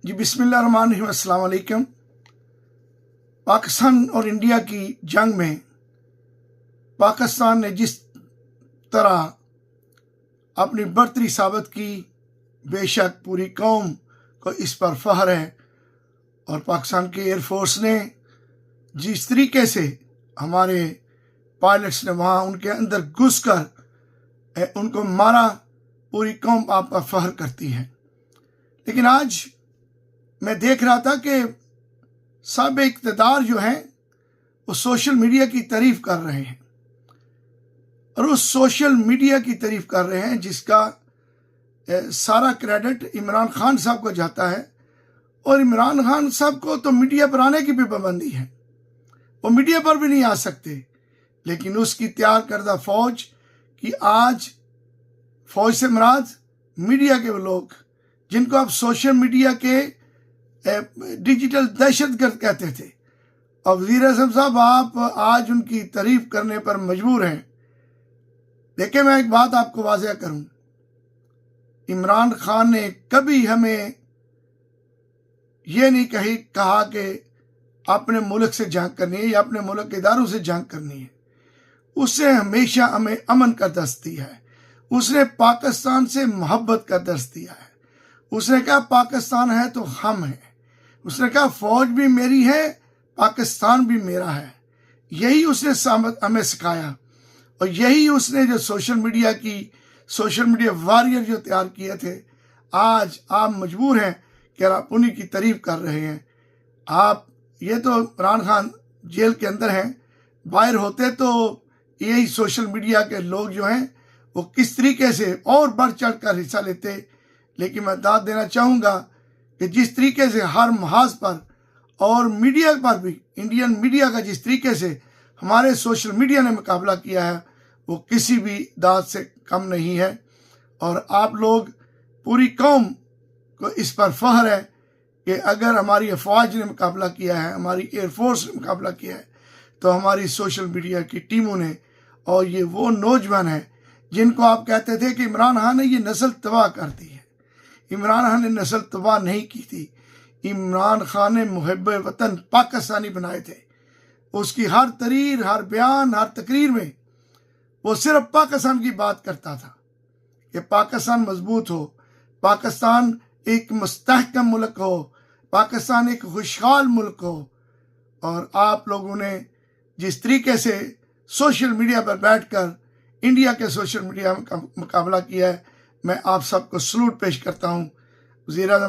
जी बिस्मिल्लाहिर्रहमानिर्रहीम, अस्सलाम वालेकुम। पाकिस्तान और इंडिया की जंग में पाकिस्तान ने जिस तरह अपनी बढ़तरी साबित की, बेशक पूरी कौम को इस पर फख्र है। और पाकिस्तान के एयरफोर्स ने जिस तरीके से हमारे पायलट्स ने वहाँ उनके अंदर घुसकर उनको मारा, पूरी कौम आप पर फख्र करती है। लेकिन आज मैं देख रहा था कि सब इक़्तिदार जो हैं वो सोशल मीडिया की तारीफ़ कर रहे हैं, और उस सोशल मीडिया की तारीफ़ कर रहे हैं जिसका सारा क्रेडिट इमरान खान साहब को जाता है। और इमरान खान साहब को तो मीडिया पर आने की भी पाबंदी है, वो मीडिया पर भी नहीं आ सकते। लेकिन उसकी तैयार करदा फ़ौज की आज फ़ौज से मुराद मीडिया के वो लोग जिनको आप सोशल मीडिया के डिजिटल दहशतगर्द कहते थे, और वज़ीर आज़म साहब आप आज उनकी तारीफ़ करने पर मजबूर हैं। देखिए, मैं एक बात आपको वाज़ेह करूं, इमरान खान ने कभी हमें ये नहीं कहा कि अपने मुल्क से जंग करनी है या अपने मुल्क के इदारों से जंग करनी है। उसने हमेशा हमें अमन का दर्स दिया है, उसने पाकिस्तान से मोहब्बत का दर्स दिया है। उसने कहा पाकिस्तान है तो हम हैं, उसने कहा फ़ौज भी मेरी है, पाकिस्तान भी मेरा है। यही उसने हमें सिखाया, और यही उसने जो सोशल मीडिया वॉरियर जो तैयार किए थे, आज आप मजबूर हैं कि आप उन्हीं की तारीफ़ कर रहे हैं। आप ये तो इमरान खान जेल के अंदर हैं, बाहर होते तो यही सोशल मीडिया के लोग जो हैं वो किस तरीके से और बढ़ चढ़ कर हिस्सा लेते। लेकिन मैं दाद देना चाहूँगा कि जिस तरीके से हर महाज पर और मीडिया पर भी, इंडियन मीडिया का जिस तरीके से हमारे सोशल मीडिया ने मुकाबला किया है, वो किसी भी दाद से कम नहीं है। और आप लोग, पूरी कौम को इस पर फख्र है कि अगर हमारी अफवाज ने मुकाबला किया है, हमारी एयरफोर्स ने मुकाबला किया है, तो हमारी सोशल मीडिया की टीमों ने। और ये वो नौजवान हैं जिनको आप कहते थे कि इमरान खान ने ये नस्ल तबाह कर दी है। इमरान खान ने नस्ल तबाह नहीं की थी, इमरान खान ने मुहिब वतन पाकिस्तानी बनाए थे। उसकी हर तरीर, हर बयान, हर तकरीर में वो सिर्फ पाकिस्तान की बात करता था कि पाकिस्तान मजबूत हो, पाकिस्तान एक मुस्तहकम मुल्क हो, पाकिस्तान एक खुशहाल मुल्क हो। और आप लोगों ने जिस तरीके से सोशल मीडिया पर बैठकर इंडिया के सोशल मीडिया का मुकाबला किया है, मैं आप सबको सलूट पेश करता हूँ। वज़ीर आज़म